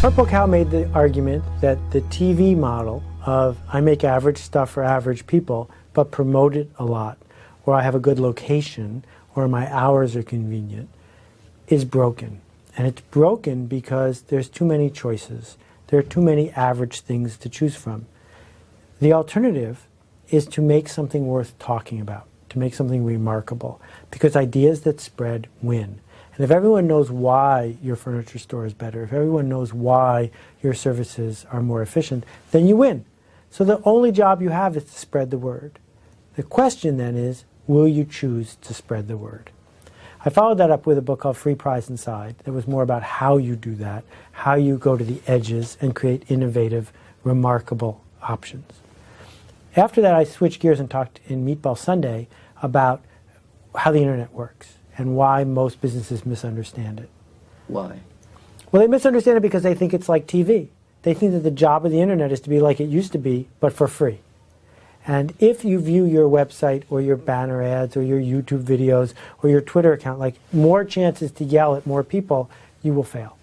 Purple Cow made the argument that the TV model of I make average stuff for average people, but promote it a lot, or I have a good location, or my hours are convenient, is broken. And it's broken because there's too many choices. There are too many average things to choose from. The alternative is to make something worth talking about, to make something remarkable, because ideas that spread win. And if everyone knows why your furniture store is better, if everyone knows why your services are more efficient, then you win. So the only job you have is to spread the word. The question then is, will you choose to spread the word? I followed that up with a book called Free Prize Inside that was more about how you do that, how you go to the edges and create innovative, remarkable options. After that, I switched gears and talked in Meatball Sunday about how the internet works and why most businesses misunderstand it. Why? Well, they misunderstand it because they think it's like TV. They think that the job of the internet is to be like it used to be, but for free. And if you view your website or your banner ads or your YouTube videos or your Twitter account like more chances to yell at more people, you will fail.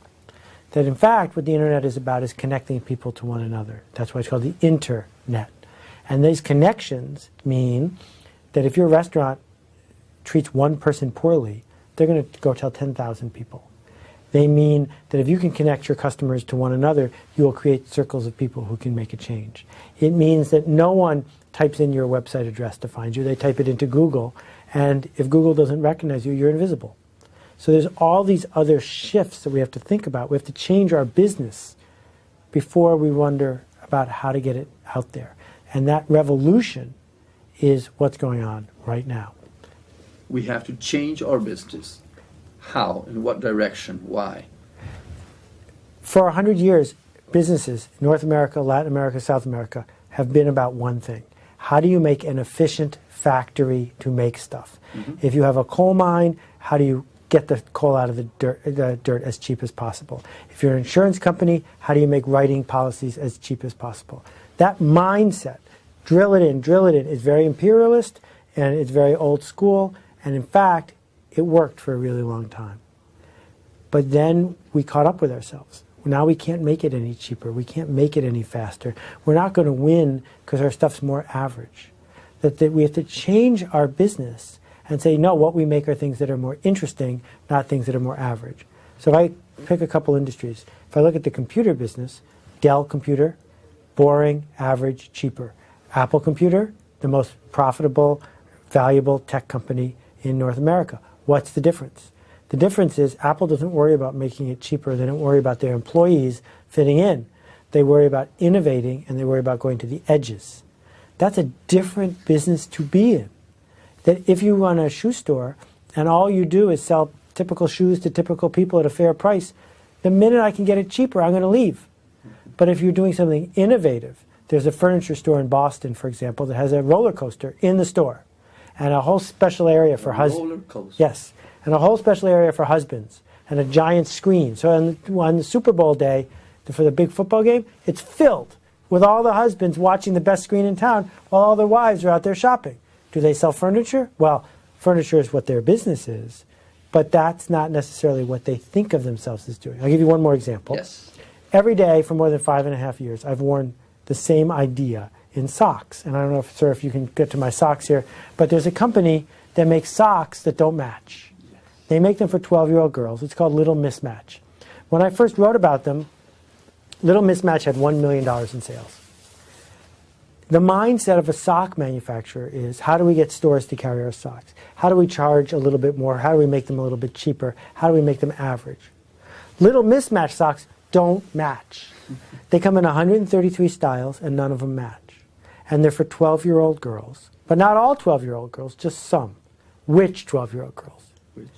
That in fact, what the internet is about is connecting people to one another. That's why it's called the internet. And these connections mean that if your restaurant treats one person poorly, they're going to go tell 10,000 people. They mean that if you can connect your customers to one another, you will create circles of people who can make a change. It means that no one types in your website address to find you. They type it into Google, and if Google doesn't recognize you, you're invisible. So there's all these other shifts that we have to think about. We have to change our business before we wonder about how to get it out there. And that revolution is what's going on right now. We have to change our business. How? In what direction? Why? For 100 years, businesses, North America, Latin America, South America, have been about one thing. How do you make an efficient factory to make stuff? Mm-hmm. If you have a coal mine, how do you get the coal out of the dirt as cheap as possible? If you're an insurance company, how do you make writing policies as cheap as possible? That mindset, drill it in, is very imperialist, and it's very old school, and in fact, it worked for a really long time. But then we caught up with ourselves. Now we can't make it any cheaper. We can't make it any faster. We're not going to win because our stuff's more average. That we have to change our business and say, no, what we make are things that are more interesting, not things that are more average. So if I pick a couple industries, if I look at the computer business, Dell computer, boring, average, cheaper. Apple computer, the most profitable, valuable tech company in North America. What's the difference? The difference is Apple doesn't worry about making it cheaper. They don't worry about their employees fitting in. They worry about innovating, and they worry about going to the edges. That's a different business to be in. That if you run a shoe store and all you do is sell typical shoes to typical people at a fair price, the minute I can get it cheaper, I'm going to leave. But if you're doing something innovative, there's a furniture store in Boston, for example, that has a roller coaster in the store and a whole special area for husbands. Roller coaster. Yes, and a whole special area for husbands and a giant screen. So on the Super Bowl day for the big football game, it's filled with all the husbands watching the best screen in town while all their wives are out there shopping. Do they sell furniture? Well, furniture is what their business is, but that's not necessarily what they think of themselves as doing. I'll give you one more example. Yes. Every day for more than 5.5 years, I've worn the same idea in socks. And I don't know, sir, if you can get to my socks here, but there's a company that makes socks that don't match. Yes. They make them for 12-year-old girls. It's called Little Mismatch. When I first wrote about them, Little Mismatch had $1 million in sales. The mindset of a sock manufacturer is, how do we get stores to carry our socks? How do we charge a little bit more? How do we make them a little bit cheaper? How do we make them average? Little Mismatch socks don't match. They come in 133 styles, and none of them match. And they're for 12-year-old girls. But not all 12-year-old girls, just some. Which 12-year-old girls? Which?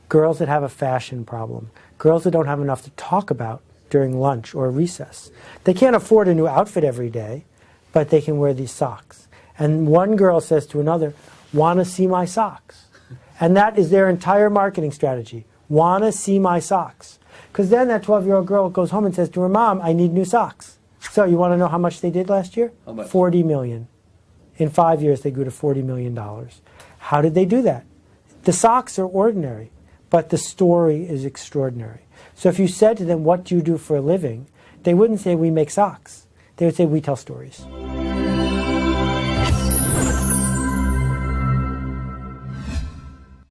Girls that have a fashion problem. Girls that don't have enough to talk about during lunch or recess. They can't afford a new outfit every day, but they can wear these socks. And one girl says to another, want to see my socks? And that is their entire marketing strategy. Want to see my socks? Because then that 12-year-old girl goes home and says to her mom, I need new socks. So you want to know how much they did last year? How much? 40 million. In 5 years, they grew to $40 million. How did they do that? The socks are ordinary, but the story is extraordinary. So if you said to them, what do you do for a living? They wouldn't say, we make socks. They would say, we tell stories.